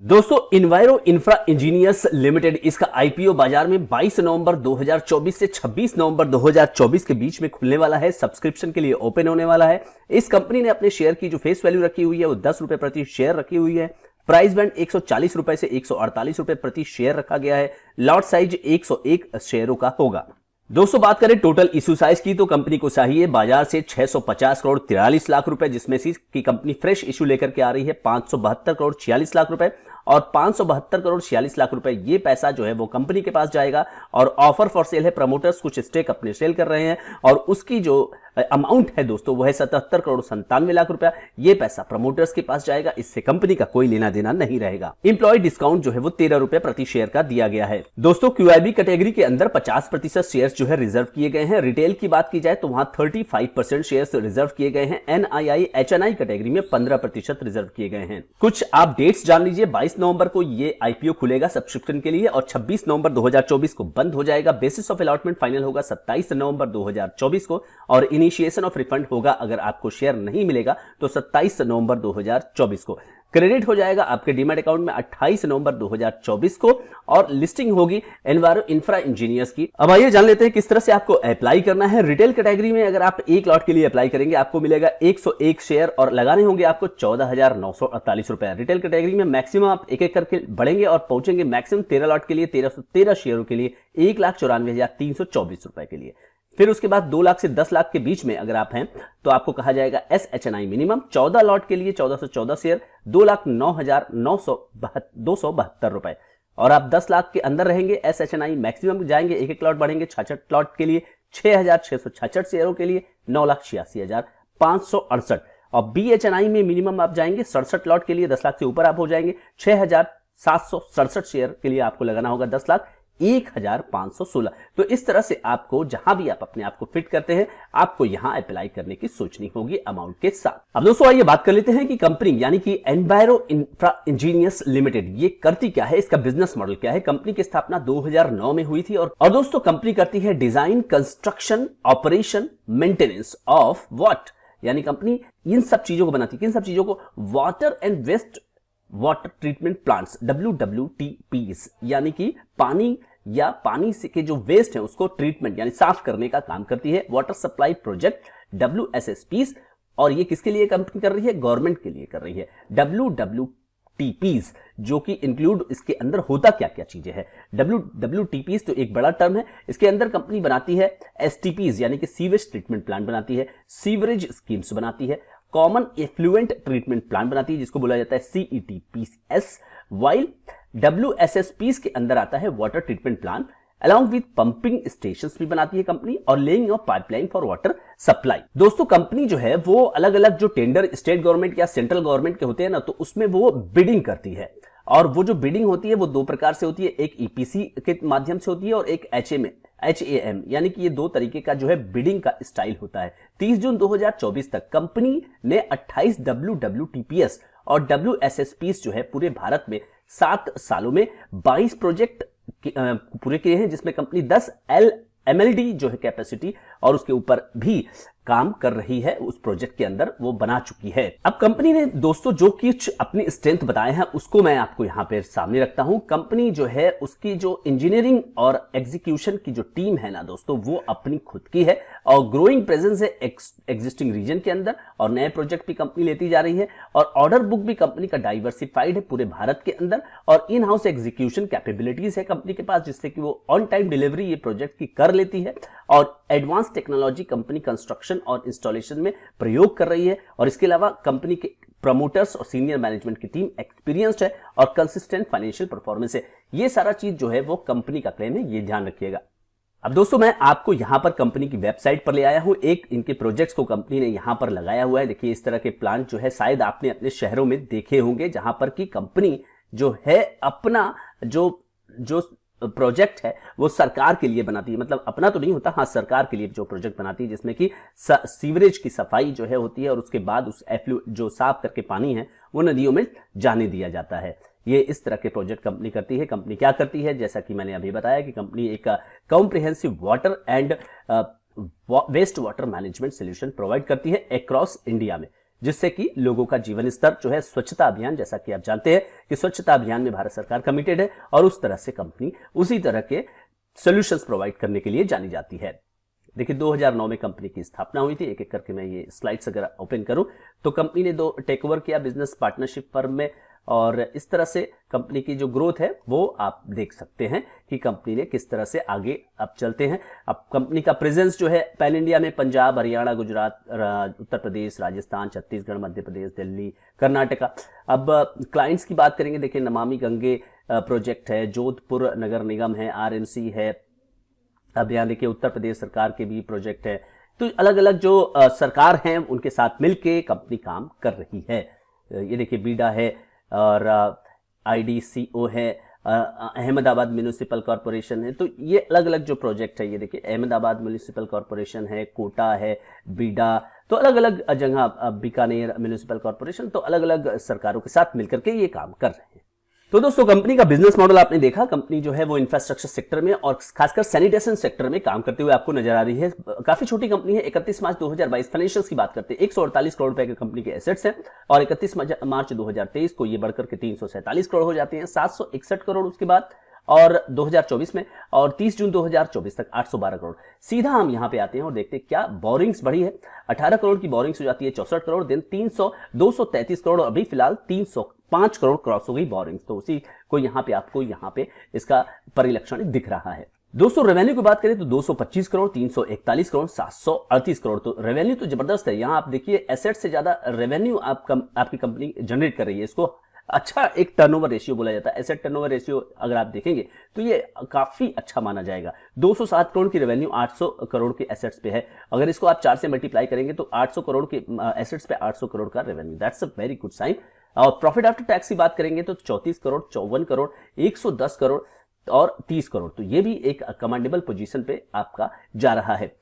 दोस्तों इन्वायरो infra engineers limited इसका IPO बाजार में 22 नवंबर 2024 से 26 नवंबर 2024 के बीच में खुलने वाला है। सब्सक्रिप्शन के लिए ओपन होने वाला है। इस कंपनी ने अपने शेयर की जो फेस वैल्यू रखी हुई है वो 10 रुपए प्रति शेयर रखी हुई है। प्राइस बैंड 140 रुपए से 148 रुपए प्रति शेयर रखा गया है। लॉट साइज 101 शेयरों का होगा। दोस्तों बात करें टोटल इश्यू साइज की तो कंपनी को चाहिए बाजार से 650 करोड़ 43 लाख रुपए, जिसमें से की कंपनी फ्रेश इश्यू लेकर के आ रही है 572 करोड़ 46 लाख रुपए और 572 करोड़ 46 लाख रुपए ये पैसा जो है वो कंपनी के पास जाएगा। और ऑफर फॉर सेल है, प्रमोटर्स कुछ स्टेक अपने सेल कर रहे हैं और उसकी जो अमाउंट है दोस्तों वो है 77 करोड़ 97 लाख रुपया। ये पैसा प्रमोटर्स के पास जाएगा, इससे कंपनी का कोई लेना देना नहीं रहेगा। एम्प्लॉय डिस्काउंट जो है वो 13 रुपए प्रति शेयर का दिया गया है। दोस्तों क्यूआईबी कैटेगरी के अंदर 50% शेयर जो है रिजर्व किए गए हैं। रिटेल की बात की जाए तो वहां 35% शेयर रिजर्व किए गए हैं। एनआईआई एचएनआई कैटेगरी में 15% रिजर्व किए गए हैं। कुछ आप डेट्स जान लीजिए। 22 नवंबर को ये आईपीओ खुलेगा सब्सक्रिप्शन के लिए और 26 नवंबर 2024 को बंद हो जाएगा। बेसिस ऑफ अलॉटमेंट फाइनल होगा 27 नवंबर 2024 को और इनिशिएशन ऑफ रिफंड होगा अगर आपको शेयर नहीं मिलेगा तो 27 नवंबर 2024 को। क्रेडिट हो जाएगा आपके डीमैट अकाउंट में 28 नवंबर 2024 को और लिस्टिंग होगी एनवायरो इंफ्रा इंजीनियर्स की। अब आइए जान लेते हैं किस तरह से आपको अप्लाई करना है। रिटेल कैटेगरी में अगर आप एक लॉट के लिए अप्लाई करेंगे आपको मिलेगा 101 शेयर और लगाने होंगे आपको 14,948 रुपए। रिटेल कैटेगरी में मैक्सिमम आप एक एक करके बढ़ेंगे और पहुंचेंगे मैक्सिमम 13 लॉट के लिए 1313 शेयरों के लिए 1,94,324 रुपए के लिए। फिर उसके बाद 2 लाख से 10 लाख के बीच में अगर आप हैं तो आपको कहा जाएगा SHNI मिनिमम 14 लॉट के लिए 1414 शेयर 2,09,272 रुपए। और आप 10 लाख के अंदर रहेंगे SHNI मैक्सिमम जाएंगे, एक एक लॉट बढ़ेंगे 66 लॉट के लिए 6,666 शेयरों के लिए 9,86,568। और BHNI में मिनिमम आप जाएंगे 67 लॉट के लिए 10 लाख से ऊपर आप हो जाएंगे 6,767 शेयर के लिए आपको लगाना होगा 10 लाख 1,516। तो इस तरह से आपको जहां भी आप अपने आप को फिट करते हैं आपको यहां अप्लाई करने की सोचनी होगी अमाउंट के साथ। अब दोस्तों आइए बात कर लेते हैं कि कंपनी यानी कि एनवायरो इंफ्रा इंजीनियर्स लिमिटेड ये करती क्या है, इसका बिजनेस मॉडल क्या है। कंपनी की स्थापना 2009 में हुई थी और दोस्तों कंपनी करती है design, construction, operation, maintenance of what, यानी कंपनी इन सब चीजों को बनाती है। किन सब चीजों को? Water and waste water treatment plants WWTPs, यानी कि पानी या पानी से के जो वेस्ट है उसको ट्रीटमेंट यानी साफ करने का काम करती है। वाटर सप्लाई प्रोजेक्ट WSSPs, और ये किसके लिए कंपनी कर रही है? गवर्नमेंट के लिए कर रही है। WWTPs जो कि इंक्लूड इसके अंदर होता क्या क्या चीजें हैं। WWTPs तो एक बड़ा टर्म है। इसके अंदर कंपनी बनाती है STPs यानी कि सीवेज ट्रीटमेंट प्लांट बनाती है, सीवरेज स्कीम्स बनाती है, कॉमन एफ्लुएंट ट्रीटमेंट प्लांट बनाती है जिसको बोला जाता है CETPS, वाइल WSSPs के अंदर आता है water treatment plant along with pumping stations भी बनाती है कंपनी और laying of pipeline for water supply. दोस्तों कंपनी जो है वो अलग अलग जो टेंडर स्टेट गवर्नमेंट या सेंट्रल गवर्नमेंट के होते हैं ना, तो उसमें वो बिडिंग करती है और वो जो बिडिंग होती है वो दो प्रकार से होती है। एक EPC के माध्यम से होती है और एक HAM, यानी कि ये दो तरीके का जो है बिडिंग का स्टाइल होता है। 30 जून 2024 तक कंपनी ने 28 WWTPs और WSSPs जो है पूरे भारत में 7 सालों में 22 प्रोजेक्ट पूरे किए हैं, जिसमें कंपनी 10 MLD जो है कैपेसिटी और उसके ऊपर भी काम कर रही है, उस प्रोजेक्ट के अंदर वो बना चुकी है। अब कंपनी ने दोस्तों जो कुछ अपनी स्ट्रेंथ बताए हैं उसको मैं आपको यहां पे सामने रखता हूं। कंपनी जो है उसकी जो इंजीनियरिंग और एग्जीक्यूशन की जो टीम है ना दोस्तों वो अपनी खुद की है और ग्रोइंग प्रेजेंस है एग्जिस्टिंग रीजन के अंदर और नए प्रोजेक्ट भी कंपनी लेती जा रही है और ऑर्डर बुक भी कंपनी का डाइवर्सिफाइड है पूरे भारत के अंदर और इन हाउस एग्जीक्यूशन कैपेबिलिटीज है कंपनी के पास, जिससे कि वो ऑन टाइम डिलीवरी ये प्रोजेक्ट की कर लेती है और एडवांस टेक्नोलॉजी कंपनी कंस्ट्रक्शन और इंस्टॉलेशन में प्रयोग कर रही है। और इसके अलावा कंपनी के प्रमोटर्स और सीनियर मैनेजमेंट की टीम एक्सपीरियंस्ड है और कंसिस्टेंट फाइनेंशियल परफॉर्मेंस है। ये सारा चीज जो है वो कंपनी का क्लेम है, ये ध्यान रखिएगा। अब दोस्तों मैं आपको यहां पर कंपनी की वेबसाइट पर ले आया हूं। एक इनके प्रोजेक्ट्स को कंपनी ने यहां पर लगाया हुआ है। देखिए इस तरह के प्लांट जो है शायद आपने अपने शहरों में देखे होंगे, जहां पर की कंपनी जो है अपना जो प्रोजेक्ट है वो सरकार के लिए बनाती है। मतलब अपना तो नहीं होता, हाँ सरकार के लिए जो प्रोजेक्ट बनाती है, जिसमें कि सीवरेज की सफाई जो है होती है और उसके बाद उस जो साफ करके पानी है वो नदियों में जाने दिया जाता है। ये इस तरह के प्रोजेक्ट कंपनी करती है। कंपनी क्या करती है, जैसा कि मैंने अभी बताया कि कंपनी एक comprehensive water and waste water management solution provide करती है अक्रॉस इंडिया में। जिससे कि लोगों का जीवन स्तर जो है, स्वच्छता अभियान, जैसा कि आप जानते हैं कि स्वच्छता अभियान में भारत सरकार कमिटेड है और उस तरह से कंपनी उसी तरह के सॉल्यूशंस प्रोवाइड करने के लिए जानी जाती है। देखिए 2009 में कंपनी की स्थापना हुई थी। एक एक करके मैं ये स्लाइड्स अगर ओपन करूं तो कंपनी ने 2 टेक ओवर किया बिजनेस पार्टनरशिप फर्म में, और इस तरह से कंपनी की जो ग्रोथ है वो आप देख सकते हैं कि कंपनी ने किस तरह से आगे अब चलते हैं। अब कंपनी का प्रेजेंस जो है पैन इंडिया में पंजाब, हरियाणा, गुजरात, उत्तर प्रदेश, राजस्थान, छत्तीसगढ़, मध्य प्रदेश, दिल्ली, कर्नाटका। अब क्लाइंट्स की बात करेंगे, देखिए नमामि गंगे प्रोजेक्ट है, जोधपुर नगर निगम है, आरएमसी है, अब यहाँ देखिए उत्तर प्रदेश सरकार के भी प्रोजेक्ट है। तो अलग अलग जो सरकार हैं उनके साथ मिलके कंपनी काम कर रही है। ये देखिए बीडा है और आईडीसीओ है, अहमदाबाद म्यूनिसिपल कॉरपोरेशन है। तो ये अलग अलग जो प्रोजेक्ट है, ये देखिए अहमदाबाद म्यूनिसिपल कॉरपोरेशन है, कोटा है, बीडा, तो अलग अलग जगह, बीकानेर म्यूनिसिपल कॉरपोरेशन, तो अलग अलग सरकारों के साथ मिलकर के ये काम कर रहे हैं। तो दोस्तों कंपनी का बिजनेस मॉडल आपने देखा, कंपनी जो है वो इंफ्रास्ट्रक्चर सेक्टर में और खासकर सैनिटेशन सेक्टर में काम करते हुए आपको नजर आ रही है। काफी छोटी कंपनी है। 31 मार्च 2022 फाइनेंशियल्स की बात करते हैं, 148 करोड़ रुपए के कंपनी के एसेट्स हैं और 31 मार्च 2023 को ये बढ़कर के 347 करोड़ हो जाते हैं, 761 करोड़ उसके बाद और 2024 में, और 30 जून 2024 तक 812 करोड़। सीधा हम यहां पे आते हैं और देखते हैं क्या बोरिंग्स बढ़ी है। 18 करोड़ की बोरिंग्स हो जाती है 64 करोड़, दिन 233 करोड़, अभी फिलहाल 305 करोड़ क्रॉस हो गई बोरिंग्स। तो उसी को यहां पे आपको यहां पे इसका परिलक्षण दिख रहा है। दोस्तों रेवेन्यू की बात करें तो 225 करोड़, 341 करोड़, 738 करोड़। तो रेवेन्यू तो जबरदस्त है। यहां आप देखिए एसेट से ज्यादा रेवेन्यू आपकी कंपनी जनरेट कर रही है। इसको अच्छा एक टर्नओवर रेशियो बोला जाता है। एसेट टर्नओवर रेशियो अगर आप देखेंगे तो ये काफी अच्छा माना जाएगा। 207 करोड़ की रेवेन्यू 800 करोड़ के एसेट्स पे है। अगर इसको आप 4 से मल्टीप्लाई करेंगे तो 800 करोड़ के एसेट्स पे 800 करोड़ का revenue, that's a very good sign. और प्रॉफिट आफ्टर टैक्स की बात करेंगे तो 34 करोड़, 54 करोड़, 110 करोड़ और 30 करोड़। तो ये भी एक कमांडेबल पोजीशन पे आपका जा रहा है।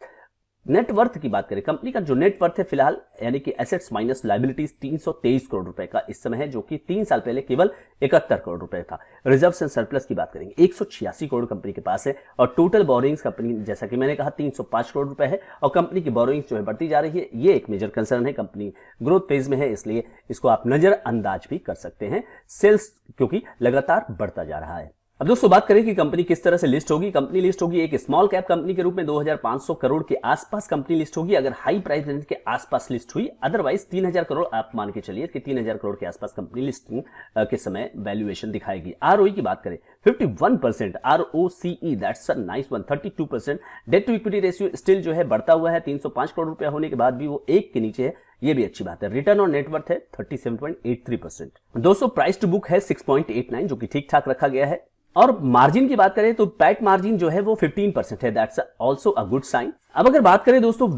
नेटवर्थ की बात करें, कंपनी का जो नेटवर्थ है फिलहाल यानी कि एसेट्स माइनस लायबिलिटीज 323 करोड़ रुपए का इस समय है, जो कि 3 साल पहले केवल 71 करोड़ रुपए था। रिजर्व्स एंड सरप्लस की बात करेंगे 186 करोड़ कंपनी के पास है और टोटल बोरोइंग्स कंपनी जैसा कि मैंने कहा 305 करोड़ रुपए है और कंपनी की बोरोइंग्स जो है बढ़ती जा रही है। ये एक मेजर कंसर्न है। कंपनी ग्रोथ फेज में है, इसलिए इसको आप नजरअंदाज भी कर सकते हैं। सेल्स क्योंकि लगातार बढ़ता जा रहा है। अब दोस्तों बात करें कि कंपनी किस तरह से लिस्ट होगी। कंपनी लिस्ट होगी एक स्मॉल कैप कंपनी के रूप में 2500 करोड़ के आसपास कंपनी लिस्ट होगी अगर हाई प्राइस रेंज के आसपास लिस्ट हुई। अदरवाइज 3000 करोड़ आप मान के चलिए कि 3000 करोड़ के आसपास कंपनी लिस्टिंग के समय वैल्यूएशन दिखाएगी। आरओई की बात करें 51%, ROCE that's a nice one 32%। Debt to equity ratio still जो है बढ़ता हुआ है, 305 करोड़ रुपया होने के बाद भी वो 1 के नीचे है, ये भी अच्छी बात है। रिटर्न ऑन नेटवर्थ है 37.83%। दोस्तों प्राइस टू बुक है 6.89 जो कि ठीक ठाक रखा गया है। और मार्जिन की बात करें तो पैट मार्जिन जो है वो 15% है, that's also a good sign. अब अगर बात करें दोस्तों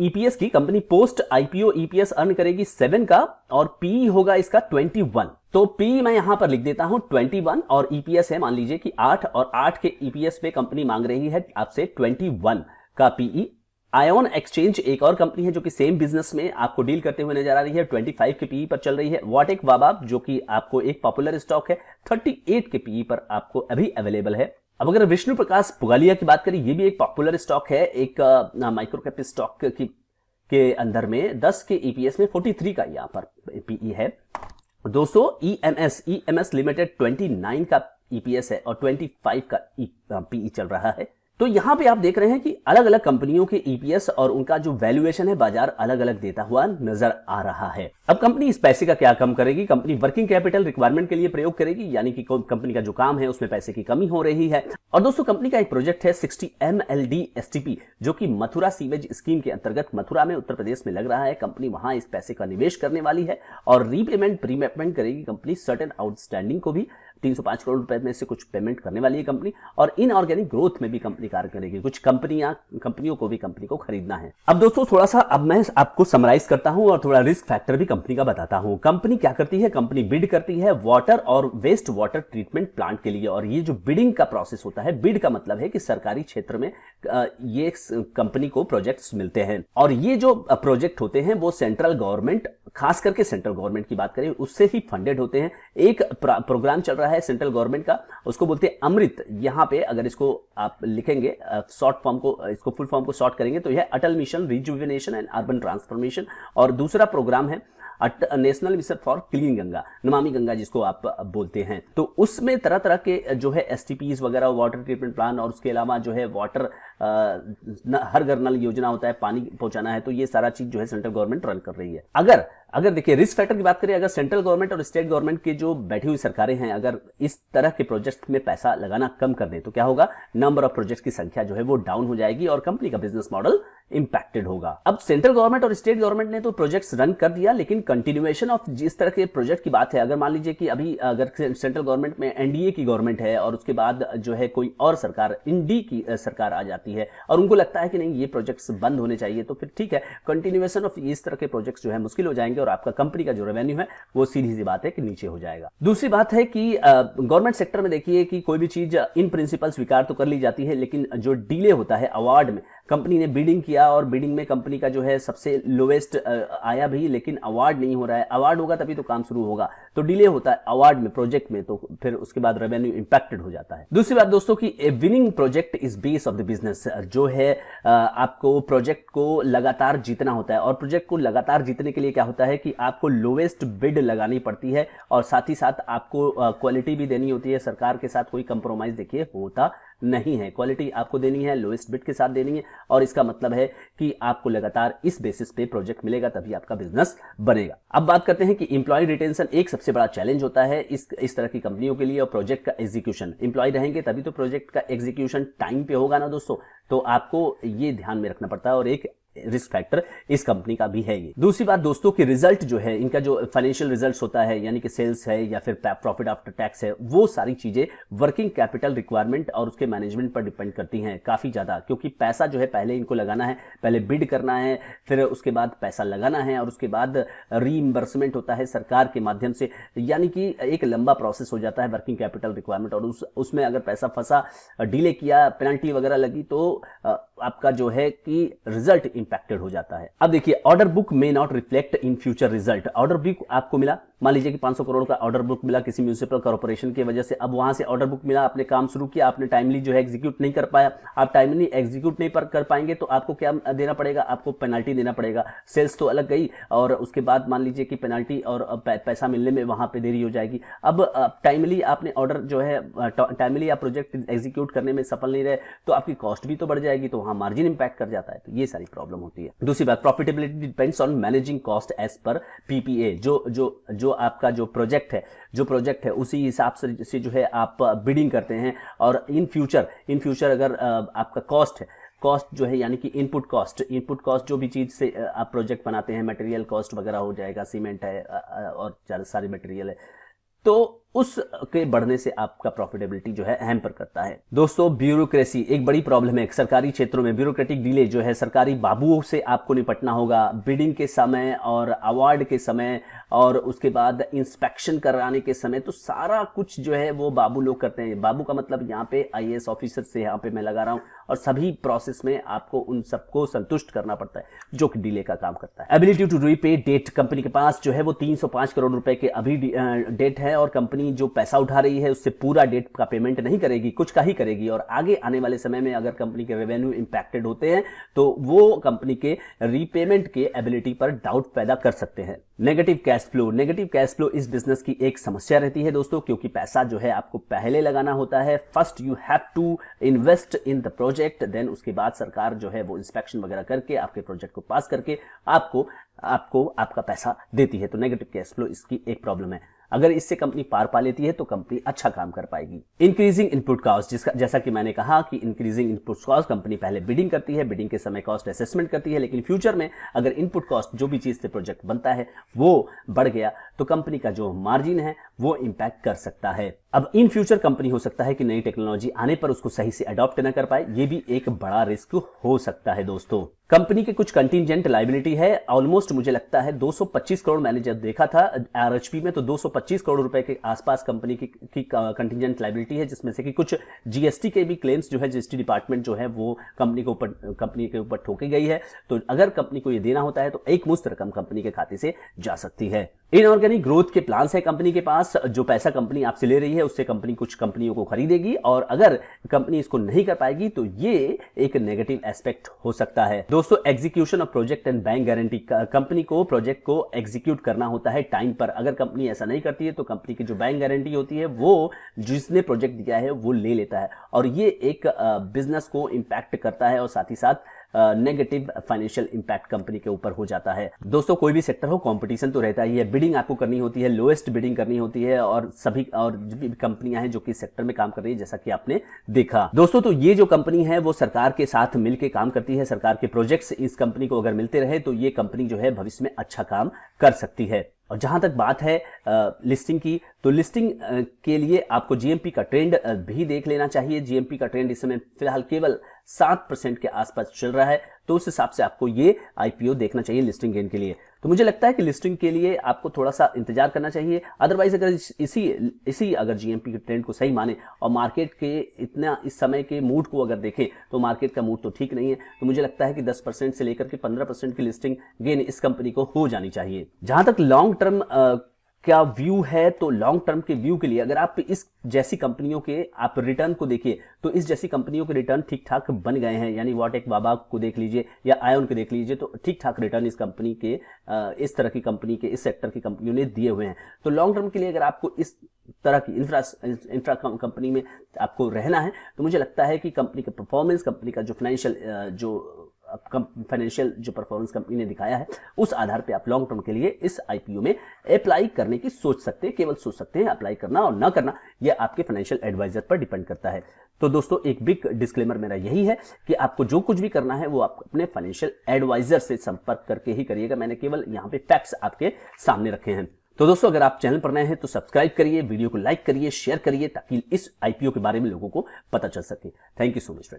ईपीएस की, company post IPO EPS earn करेगी 7 का और पीई होगा इसका 21। तो पीई मैं यहां पर लिख देता हूं 21 और ईपीएस है मान लीजिए कि 8 और 8 के ईपीएस पे कंपनी मांग रही है आपसे 21 का पीई। आयोन एक्सचेंज एक और कंपनी है जो कि सेम बिजनेस में आपको डील करते हुए नजर आ रही है, 25 के पीई पर चल रही है। वाटेक वाबाब जो कि आपको एक पॉपुलर स्टॉक है, 38 के पीई पर आपको अभी अवेलेबल है। अब अगर विष्णु प्रकाश पुगालिया की बात करें, ये भी एक पॉपुलर स्टॉक है, एक माइक्रो कैप स्टॉक के अंदर में 10 के ईपीएस में 43 का यहां पर पीई है। दोस्तों ईएमएस लिमिटेड 29 का ईपीएस है और 25 का पीई चल रहा है। तो यहां पे आप देख रहे हैं कि अलग अलग कंपनियों के ईपीएस और उनका जो वैल्यूएशन है बाजार अलग अलग देता हुआ नजर आ रहा है। अब कंपनी इस पैसे का क्या कम करेगी? कंपनी वर्किंग कैपिटल रिक्वायरमेंट के लिए प्रयोग करेगी, यानी कि कंपनी का जो काम है उसमें पैसे की कमी हो रही है। और दोस्तों कंपनी का एक प्रोजेक्ट है 60 MLD STP जो कि मथुरा सीवेज स्कीम के अंतर्गत मथुरा में उत्तर प्रदेश में लग रहा है। कंपनी वहां इस पैसे का निवेश करने वाली है और रीपेमेंट प्रीपेमेंट करेगी कंपनी सर्टेन आउटस्टैंडिंग को भी। 305 करोड़ रुपए में से कुछ पेमेंट करने वाली है कंपनी और इनऑर्गेनिक ग्रोथ में भी कंपनी कार्य करेगी। कुछ कंपनियों को भी कंपनी को खरीदना है। अब दोस्तों थोड़ा सा अब मैं आपको समराइज करता हूं और थोड़ा रिस्क फैक्टर भी कंपनी का बताता हूं। कंपनी क्या करती है? कंपनी बिड करती है वाटर और वेस्ट वाटर ट्रीटमेंट प्लांट के लिए। और ये जो बिडिंग का प्रोसेस होता है, बिड का मतलब है कि सरकारी क्षेत्र में ये कंपनी को प्रोजेक्ट्स मिलते हैं और ये जो प्रोजेक्ट होते हैं वो सेंट्रल गवर्नमेंट, खास करके सेंट्रल गवर्नमेंट की बात करें, उससे ही फंडेड होते हैं। एक प्रोग्राम चल रहा है सेंट्रल गवर्नमेंट का, उसको बोलते हैं अमृत। यहां पे अगर इसको आप लिखेंगे शॉर्ट फॉर्म को, इसको फुल फॉर्म को शॉर्ट करेंगे तो यह Atal mission rejuvenation and urban transformation. और दूसरा प्रोग्राम है national mission for clean Ganga, Namami Ganga जिसको आप बोलते हैं। तो उसमें तरह तरह के जो है एसटीपीज वगैरह, वाटर ट्रीटमेंट प्लान, और उसके अलावा जो है वाटर हर घर नल योजना होता है, पानी पहुंचाना है, तो ये सारा चीज जो है सेंट्रल गवर्नमेंट रन कर रही है। अगर देखिए रिस्क फैक्टर की बात करें, अगर सेंट्रल गवर्नमेंट और स्टेट गवर्नमेंट के जो बैठी हुई सरकारें हैं अगर इस तरह के प्रोजेक्ट में पैसा लगाना कम कर दें तो क्या होगा, नंबर ऑफ प्रोजेक्ट की संख्या जो है वो डाउन हो जाएगी और कंपनी का बिजनेस मॉडल इंपैक्टेड होगा। अब सेंट्रल गवर्नमेंट और स्टेट गवर्नमेंट ने तो प्रोजेक्ट्स रन कर दिया, लेकिन कंटिन्यूएशन ऑफ जिस तरह के प्रोजेक्ट की बात है, अगर मान लीजिए कि अभी अगर सेंट्रल गवर्नमेंट में एनडीए की गवर्नमेंट है और उसके बाद जो है कोई और सरकार इंडी की सरकार आ जाती है और उनको लगता है कि नहीं ये प्रोजेक्ट्स बंद होने चाहिए, तो फिर ठीक है, कंटिन्यूएशन ऑफ इस तरह के प्रोजेक्ट्स जो है मुश्किल हो जाएंगे और आपका कंपनी का जो रेवेन्यू है वो सीधी सी बात है कि नीचे हो जाएगा। दूसरी बात है कि गवर्नमेंट सेक्टर में देखिए कि कोई भी चीज इन प्रिंसिपल स्वीकार तो कर ली जाती है, लेकिन जो डिले होता है अवार्ड में, कंपनी ने बिडिंग किया और बिडिंग में कंपनी का जो है सबसे लोवेस्ट आया भी, लेकिन अवार्ड नहीं हो रहा है, अवार्ड होगा तभी तो काम शुरू होगा, तो डिले होता है अवार्ड में, प्रोजेक्ट में, तो फिर उसके बाद रेवेन्यू इंपैक्टेड हो जाता है। दूसरी बात दोस्तों कि a winning project is base of the business, जो है आपको प्रोजेक्ट को लगातार जीतना होता है और प्रोजेक्ट को लगातार जीतने के लिए क्या होता है कि आपको लोवेस्ट बिड लगानी पड़ती है और साथ ही साथ आपको क्वालिटी भी देनी होती है। सरकार के साथ कोई कंप्रोमाइज देखिए होता नहीं है, क्वालिटी आपको देनी है, लोएस्ट बिड के साथ देनी है, और इसका मतलब है कि आपको लगातार इस बेसिस पे प्रोजेक्ट मिलेगा तभी आपका बिजनेस बनेगा। अब बात करते हैं कि एम्प्लॉय रिटेंशन एक सबसे बड़ा चैलेंज होता है इस तरह की कंपनियों के लिए, और प्रोजेक्ट का एग्जीक्यूशन, एम्प्लॉय रहेंगे तभी तो प्रोजेक्ट का एग्जीक्यूशन टाइम पे होगा ना दोस्तों, तो आपको ये ध्यान में रखना पड़ता है और एक रिस्क फैक्टर इस कंपनी का भी है ये। दूसरी बात दोस्तों कि रिजल्ट जो है इनका, जो फाइनेंशियल रिजल्ट्स होता है यानी कि सेल्स है या फिर प्रॉफिट आफ्टर टैक्स है, वो सारी चीजें वर्किंग कैपिटल रिक्वायरमेंट और उसके मैनेजमेंट पर डिपेंड करती हैं काफी ज्यादा, क्योंकि पैसा जो है पहले इनको लगाना है, पहले बिड करना है, फिर उसके बाद पैसा लगाना है और उसके बाद रीइंबर्समेंट होता है सरकार के माध्यम से, यानी कि एक लंबा प्रोसेस हो जाता है वर्किंग कैपिटल रिक्वायरमेंट, और उसमें अगर पैसा फंसा, डिले किया, पेनल्टी वगैरह लगी, तो आपका जो है कि रिजल्ट इंपैक्टेड हो जाता है। अब देखिए order book may not reflect in future result, order book आपको मिला, मान लीजिए कि 500 करोड़ का ऑर्डर बुक मिला किसी म्यूनिसिपल कॉर्पोरेशन की वजह से, अब वहां से ऑर्डर बुक मिला, आपने काम शुरू किया, आपने टाइमली जो है एग्जीक्यूट नहीं कर पाया, आप टाइमली एग्जीक्यूट नहीं कर पाएंगे तो आपको क्या देना पड़ेगा, आपको पेनल्टी देना पड़ेगा। सेल्स तो अलग गई और उसके बाद मान लीजिए कि पेनल्टी और पैसा मिलने में वहां पे देरी हो जाएगी। अब टाइमली आपने ऑर्डर जो है टाइमली आप प्रोजेक्ट एग्जीक्यूट करने में सफल नहीं रहे तो आपकी कॉस्ट भी तो बढ़ जाएगी, तो वहां मार्जिन इंपैक्ट कर जाता है, तो ये सारी प्रॉब्लम होती है। दूसरी बात, profitability depends on managing cost as per PPA, जो आपका जो प्रोजेक्ट है उसी हिसाब से जो है आप बिडिंग करते हैं, और इन फ्यूचर अगर आपका कॉस्ट जो है यानी कि इनपुट कॉस्ट जो भी चीज से आप प्रोजेक्ट बनाते हैं, मटेरियल कॉस्ट वगैरह हो जाएगा, सीमेंट है और सारे मटेरियल है, तो उसके बढ़ने से आपका प्रॉफिटेबिलिटी जो है हैम्पर करता है। दोस्तों ब्यूरोक्रेसी एक बड़ी प्रॉब्लम है सरकारी क्षेत्रों में, ब्यूरोक्रेटिक डिले जो है, सरकारी बाबुओं से आपको निपटना होगा बिडिंग के समय और अवार्ड के समय और उसके बाद इंस्पेक्शन कराने के समय, तो सारा कुछ जो है वो बाबू लोग करते हैं। बाबू का मतलब यहाँ पे आईएएस ऑफिसर से यहाँ पे मैं लगा रहा हूँ, और सभी प्रोसेस में आपको उन सबको संतुष्ट करना पड़ता है जो कि डिले का काम करता है। Ability to repay debt, company के पास जो है वो 305 करोड़ रुपए के अभी डेट है, और कंपनी जो पैसा उठा रही है उससे पूरा डेट का पेमेंट नहीं करेगी, कुछ का ही करेगी, और आगे आने वाले समय में अगर कंपनी के रेवेन्यू इंपैक्टेड होते हैं तो वो कंपनी के रीपेमेंट के एबिलिटी पर डाउट पैदा कर सकते हैं। नेगेटिव कैश फ्लो इस बिजनेस की एक समस्या रहती है दोस्तों, क्योंकि पैसा जो है आपको पहले लगाना होता है, first you have to invest in the project, then उसके बाद सरकार जो है वो इंस्पेक्शन वगैरह करके आपके प्रोजेक्ट को पास करके आपको आपका पैसा देती है। तो नेगेटिव कैश फ्लो इसकी एक प्रॉब्लम है। अगर इससे कंपनी पार पा लेती है तो कंपनी अच्छा काम कर पाएगी। इंक्रीजिंग इनपुट कॉस्ट, जैसा कि मैंने कहा कि इंक्रीजिंग इनपुट कॉस्ट, कंपनी पहले बिडिंग करती है, बिडिंग के समय कॉस्ट असेसमेंट करती है, लेकिन फ्यूचर में अगर इनपुट कॉस्ट जो भी चीज से प्रोजेक्ट बनता है वो बढ़ गया तो कंपनी का जो मार्जिन है वो इंपैक्ट कर सकता है। अब इन फ्यूचर कंपनी हो सकता है कि नई टेक्नोलॉजी आने पर उसको सही से अडॉप्ट न कर पाए, ये भी एक बड़ा रिस्क हो सकता है दोस्तों। कंपनी के कुछ कंटिजेंट लायबिलिटी है, ऑलमोस्ट मुझे लगता है 225 करोड़, मैंने जब देखा था आरएचपी में तो 225 करोड़ रुपए के आसपास कंपनी की कंटिजेंट लायबिलिटी है, जिसमें से कि कुछ जीएसटी के भी क्लेम्स जो है जीएसटी डिपार्टमेंट जो है वो कंपनी के ऊपर ठोकी गई है। तो अगर कंपनी को ये देना होता है तो एक मुश्त रकम कंपनी के खाते से जा सकती है। इनऑर्गेनिक ग्रोथ के प्लान्स है कंपनी के पास। जो पैसा कंपनी आपसे ले रही है उससे कंपनी कुछ कंपनियों को खरीदेगी, और अगर कंपनी इसको नहीं कर पाएगी तो ये एक नेगेटिव एस्पेक्ट हो सकता है। दोस्तों, execution of project and bank guarantee, company को प्रोजेक्ट को एग्जीक्यूट करना होता है टाइम पर। अगर कंपनी ऐसा नहीं करती है तो कंपनी की जो बैंक गारंटी होती है वो जिसने प्रोजेक्ट दिया है वो ले लेता है, और ये एक बिजनेस को इंपैक्ट करता है और साथ ही साथ नेगेटिव फाइनेंशियल इंपैक्ट कंपनी के ऊपर हो जाता है। दोस्तों, कोई भी सेक्टर हो कंपटीशन तो रहता ही है, बिडिंग आपको करनी होती है, लोएस्ट बिडिंग करनी होती है, और सभी और भी कंपनियां हैं जो कि सेक्टर में काम कर रही है, जैसा कि आपने देखा। दोस्तों, तो ये जो कंपनी है वो सरकार के साथ मिलकर काम करती है। सरकार के प्रोजेक्ट्स इस कंपनी को अगर मिलते रहे तो ये कंपनी जो है भविष्य में अच्छा काम कर सकती है। और जहां तक बात है लिस्टिंग की, तो लिस्टिंग के लिए आपको जीएमपी का ट्रेंड भी देख लेना चाहिए। जीएमपी का ट्रेंड इस समय फिलहाल केवल 7% के आसपास चल रहा है, तो उस हिसाब से आपको ये आईपीओ देखना चाहिए लिस्टिंग गेन के लिए। तो मुझे लगता है कि लिस्टिंग के लिए आपको थोड़ा सा इंतजार करना चाहिए। अदरवाइज अगर इसी अगर जीएमपी के ट्रेंड को सही माने और मार्केट के इतना इस समय के मूड को अगर देखें तो मार्केट का मूड तो ठीक नहीं है, तो मुझे लगता है कि 10% से लेकर के 15% की लिस्टिंग गेन इस कंपनी को हो जानी चाहिए। जहां तक लॉन्ग टर्म क्या व्यू है, तो लॉन्ग टर्म के व्यू के लिए अगर आप इस जैसी कंपनियों के आप रिटर्न को देखिए तो इस जैसी कंपनियों के रिटर्न ठीक ठाक बन गए हैं। यानी वाटेक वाबा को देख लीजिए या आयोन को देख लीजिए, तो ठीक ठाक रिटर्न इस कंपनी के इस तरह की कंपनी के इस सेक्टर की कंपनियों ने दिए हुए हैं। तो लॉन्ग टर्म के लिए अगर आपको इस तरह की इंफ्रा कंपनी में आपको रहना है तो मुझे लगता है कि कंपनी का परफॉर्मेंस, कंपनी का जो फाइनेंशियल जो परफॉर्मेंस कंपनी ने दिखाया है उस आधार पे आप लॉन्ग टर्म के लिए इस आईपीओ में अप्लाई करने की सोच सकते हैं। केवल सोच सकते हैं, अप्लाई करना और ना करना यह आपके फाइनेंशियल एडवाइजर पर डिपेंड करता है। तो दोस्तों, एक बिग डिस्क्लेमर मेरा यही है कि आपको जो कुछ भी करना है वो आप अपने फाइनेंशियल एडवाइजर से संपर्क करके ही करिएगा। मैंने केवल यहाँ पे फैक्ट्स आपके सामने रखे हैं। तो दोस्तों, अगर आप चैनल पर नए हैं तो सब्सक्राइब करिए, वीडियो को लाइक करिए, शेयर करिए, ताकि इस आईपीओ के बारे में लोगों को पता चल सके। Thank you so much.